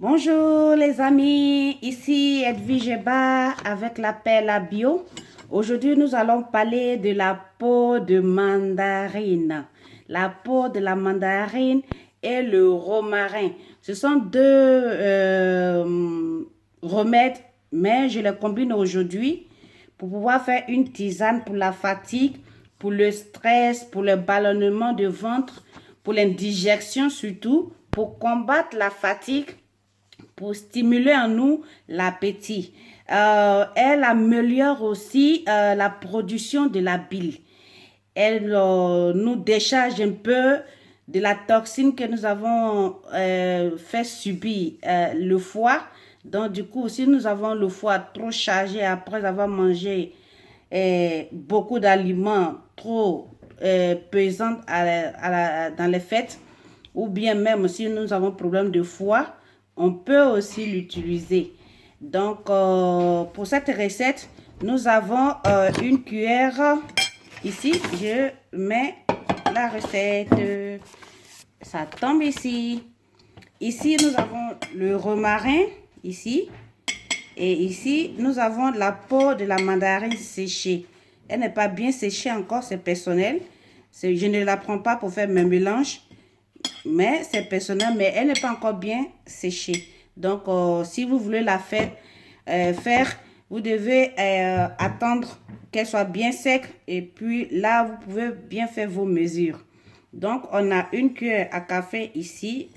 Bonjour les amis, ici Edwige Eba avec la Perla Bio. Aujourd'hui, nous allons parler de la peau de mandarine. La peau de la mandarine et le romarin. Ce sont deux remèdes, mais je les combine aujourd'hui pour pouvoir faire une tisane pour la fatigue, pour le stress, pour le ballonnement de ventre, pour l'indigestion surtout, pour combattre la fatigue, pour stimuler en nous l'appétit. Elle améliore aussi la production de la bile. Elle nous décharge un peu de la toxine que nous avons fait subir le foie. Donc, du coup, si nous avons le foie trop chargé après avoir mangé beaucoup d'aliments trop pesants dans les fêtes, ou bien même si nous avons problème de foie, on peut aussi l'utiliser. Donc, pour cette recette, nous avons une cuillère. Ici, je mets la recette. Ça tombe ici. Ici, nous avons le romarin, ici. Et ici, nous avons la peau de la mandarine séchée. Elle n'est pas bien séchée encore, c'est personnel. Je ne la prends pas pour faire mes mélanges, mais c'est personnel, mais elle n'est pas encore bien séchée. Donc, si vous voulez la faire, vous devez attendre qu'elle soit bien sec et puis là, vous pouvez bien faire vos mesures. Donc, on a une cuillère à café ici,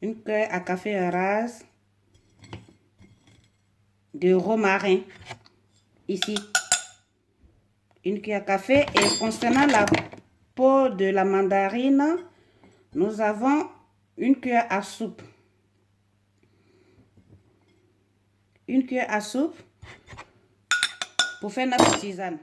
une cuillère à café rase de romarin ici, une cuillère à café. Et concernant la peau de la mandarine, nous avons une cuillère à soupe. Une cuillère à soupe pour faire notre tisane.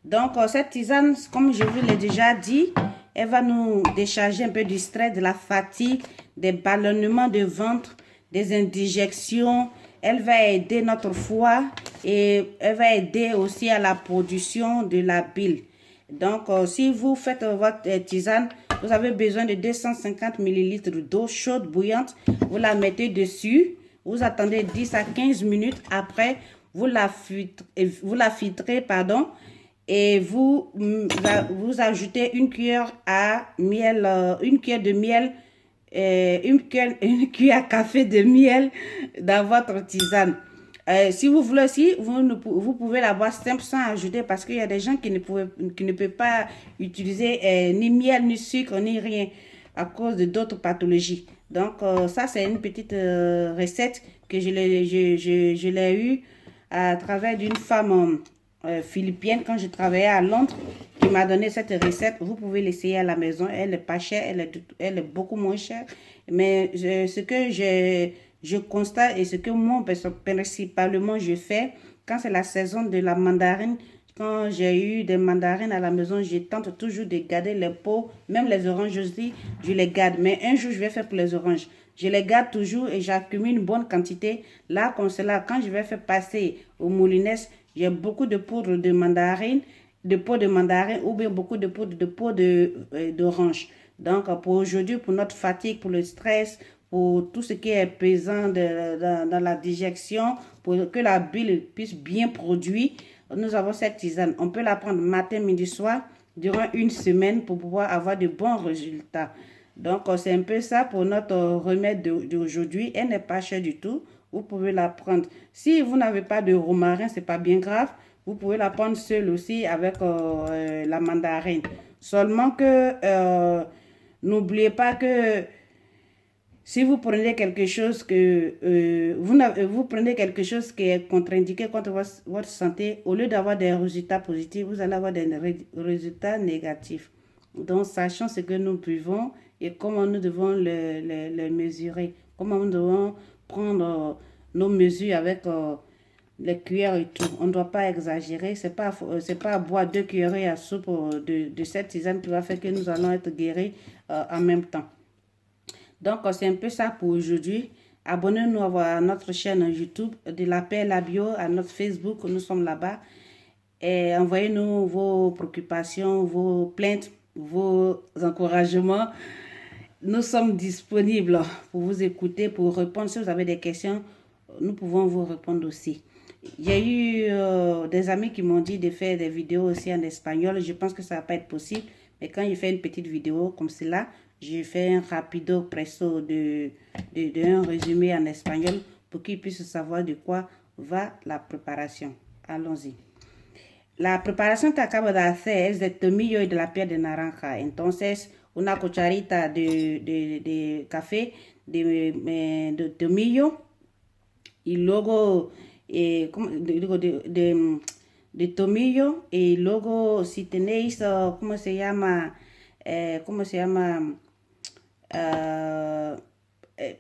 Donc, cette tisane, comme je vous l'ai déjà dit, elle va nous décharger un peu du stress, de la fatigue, des ballonnements de ventre, des indigestions. Elle va aider notre foie et elle va aider aussi à la production de la bile. Donc, si vous faites votre tisane, vous avez besoin de 250 ml d'eau chaude bouillante. Vous la mettez dessus. Vous attendez 10 à 15 minutes. Après, vous la filtrez, pardon. Et vous ajoutez une cuillère à miel, une cuillère de miel, une cuillère à café de miel dans votre tisane. Si vous voulez aussi, vous pouvez la boire simple sans ajouter parce qu'il y a des gens qui ne peuvent pas utiliser ni miel, ni sucre, ni rien à cause de d'autres pathologies. Donc, ça, c'est une petite recette que je l'ai eue à travers d'une femme philippienne quand je travaillais à Londres qui m'a donné cette recette. Vous pouvez l'essayer à la maison. Elle n'est pas chère, elle est beaucoup moins chère. Mais ce que je constate et ce que moi, principalement, je fais, quand c'est la saison de la mandarine, quand j'ai eu des mandarines à la maison, je tente toujours de garder les peaux, même les oranges aussi, je les garde. Mais un jour, je vais faire pour les oranges. Je les garde toujours et j'accumule une bonne quantité. Là, comme cela, quand je vais faire passer au moulinès, j'ai beaucoup de poudre de mandarine, de peau de mandarine ou bien beaucoup de poudre de peau d'orange. Donc, pour aujourd'hui, pour notre fatigue, pour le stress, pour tout ce qui est pesant dans la digestion, pour que la bile puisse bien produire, nous avons cette tisane. On peut la prendre matin, midi, soir, durant une semaine pour pouvoir avoir de bons résultats. Donc, c'est un peu ça pour notre remède d'aujourd'hui. Elle n'est pas chère du tout. Vous pouvez la prendre. Si vous n'avez pas de romarin, ce n'est pas bien grave. Vous pouvez la prendre seule aussi avec la mandarine. Seulement que n'oubliez pas que si vous prenez quelque chose vous prenez quelque chose qui est contre-indiqué contre votre santé, au lieu d'avoir des résultats positifs, vous allez avoir des résultats négatifs. Donc, sachant ce que nous buvons et comment nous devons le mesurer, comment nous devons prendre nos mesures avec les cuillères et tout. On ne doit pas exagérer. C'est pas boire 2 cuillerées à soupe de cette tisane qui va faire que nous allons être guéris en même temps. Donc, c'est un peu ça pour aujourd'hui. Abonnez-nous à notre chaîne YouTube de la Perla Bio, à notre Facebook, nous sommes là-bas. Et envoyez-nous vos préoccupations, vos plaintes, vos encouragements. nous sommes disponibles pour vous écouter, pour répondre. Si vous avez des questions, nous pouvons vous répondre aussi. Il y a eu des amis qui m'ont dit de faire des vidéos aussi en espagnol. Je pense que ça va pas être possible. Mais quand je fais une petite vidéo comme cela, je fais un rapido presto un résumé en espagnol pour qu'ils puissent savoir de quoi va la preparación. Allons-y. La preparación que acabo de hacer es de tomillo y de la piel de naranja. Entonces, una cucharita de café de tomillo y luego de tomillo y luego si tenéis, ¿cómo se llama?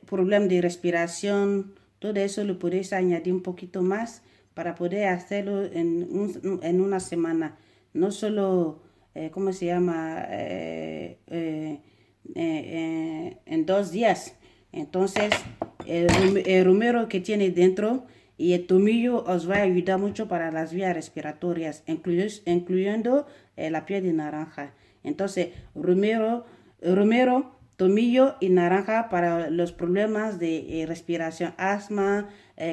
Problema de respiración, todo eso lo podéis añadir un poquito más para poder hacerlo en una semana. No solo, ¿cómo se llama? En 2 días. Entonces, el romero que tiene dentro y el tomillo os va a ayudar mucho para las vías respiratorias, incluyendo la piel de naranja. Entonces, romero, tomillo y naranja para los problemas de respiración, asma,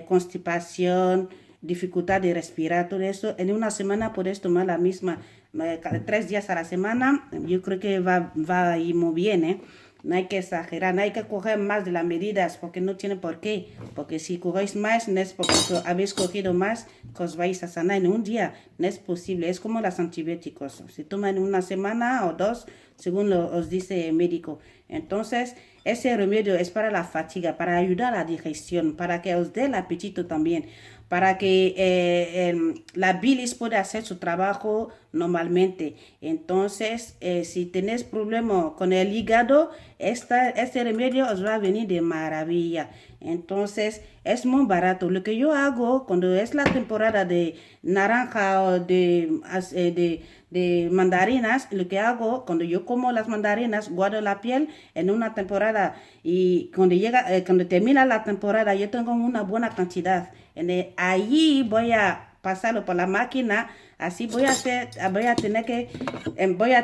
constipación, dificultad de respirar, todo eso. En una semana puedes tomar la misma, 3 días a la semana. Yo creo que va a ir muy bien, ¿eh? No hay que exagerar, no hay que coger más de las medidas porque no tiene por qué. Porque si cogéis más, no es porque habéis cogido más que os vais a sanar en un día. No es posible, es como los antibióticos. Se toman en una semana o 2, según os dice el médico. Entonces, ese remedio es para la fatiga, para ayudar a la digestión, para que os dé el apetito también, para que la bilis pueda hacer su trabajo normalmente. Entonces, si tenéis problema con el hígado, este remedio os va a venir de maravilla. Entonces, es muy barato. Lo que yo hago cuando es la temporada de naranja o de mandarinas, lo que hago cuando yo como las mandarinas, guardo la piel en una temporada y cuando termina la temporada yo tengo una buena cantidad. Allí voy a pasarlo por la máquina, así voy a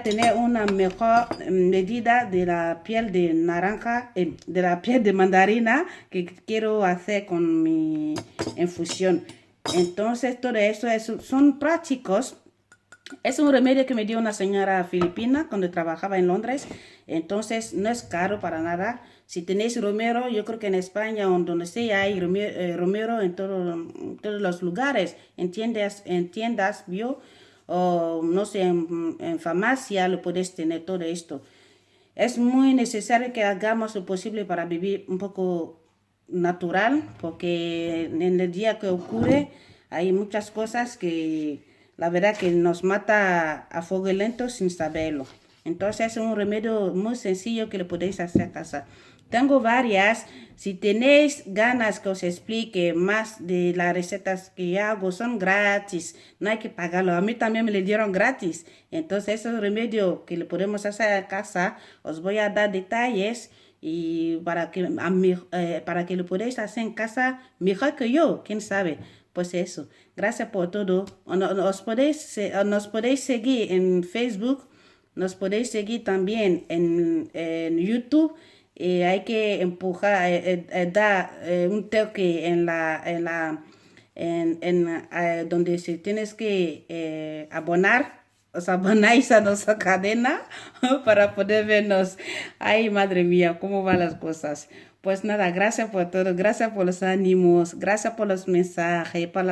tener una mejor medida de la piel de naranja, de la piel de mandarina que quiero hacer con mi infusión. Entonces todo eso son prácticos. Es un remedio que me dio una señora filipina cuando trabajaba en Londres. Entonces no es caro para nada. Si tenéis romero, yo creo que en España o donde sea hay romero en todos los lugares. En tiendas, bio, o no sé, en farmacia lo podéis tener todo esto. Es muy necesario que hagamos lo posible para vivir un poco natural, porque en el día que ocurre hay muchas cosas que la verdad que nos mata a fuego lento sin saberlo. Entonces es un remedio muy sencillo que lo podéis hacer a casa. Tengo varias. Si tenéis ganas que os explique más de las recetas que hago, son gratis. No hay que pagarlo. A mí también me lo dieron gratis. Entonces es un remedio que lo podemos hacer a casa. Os voy a dar detalles y para que lo podáis hacer en casa mejor que yo. ¿Quién sabe? Pues eso. Gracias por todo. Nos podéis seguir en Facebook. Nos podéis seguir también en YouTube. Hay que empujar, dar un toque donde se tienes que abonar. Os abonáis a nuestra cadena para poder vernos. Ay, madre mía, cómo van las cosas. Pues nada, gracias por todo, gracias por los ánimos, gracias por los mensajes, por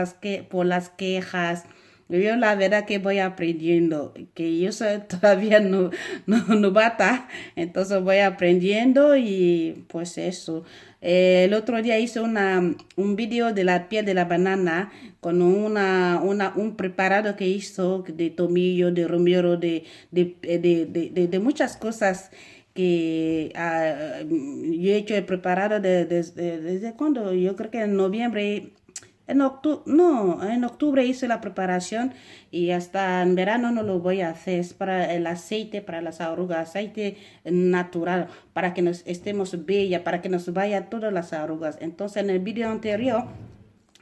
las quejas. Yo la verdad que voy aprendiendo, que yo soy todavía novata, entonces voy aprendiendo y pues eso. El otro día hice un video de la piel de la banana con un preparado que hizo de tomillo, de romero, de muchas cosas que yo he hecho el preparado desde cuando, yo creo que en noviembre. En octubre hice la preparación y hasta en verano no lo voy a hacer. Es para el aceite, para las arrugas, aceite natural, para que nos estemos bella, para que nos vayan todas las arrugas. Entonces en el video anterior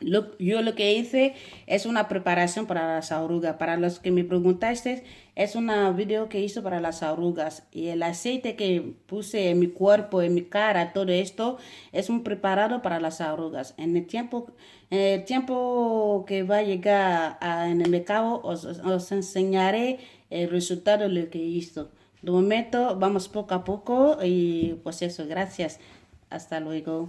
Yo lo que hice es una preparación para las arrugas. Para los que me preguntaste, es una video que hice para las arrugas. Y el aceite que puse en mi cuerpo, en mi cara, todo esto, es un preparado para las arrugas. En el tiempo que va a llegar en el mercado, os enseñaré el resultado de lo que hizo. De momento, vamos poco a poco y pues eso, gracias. Hasta luego.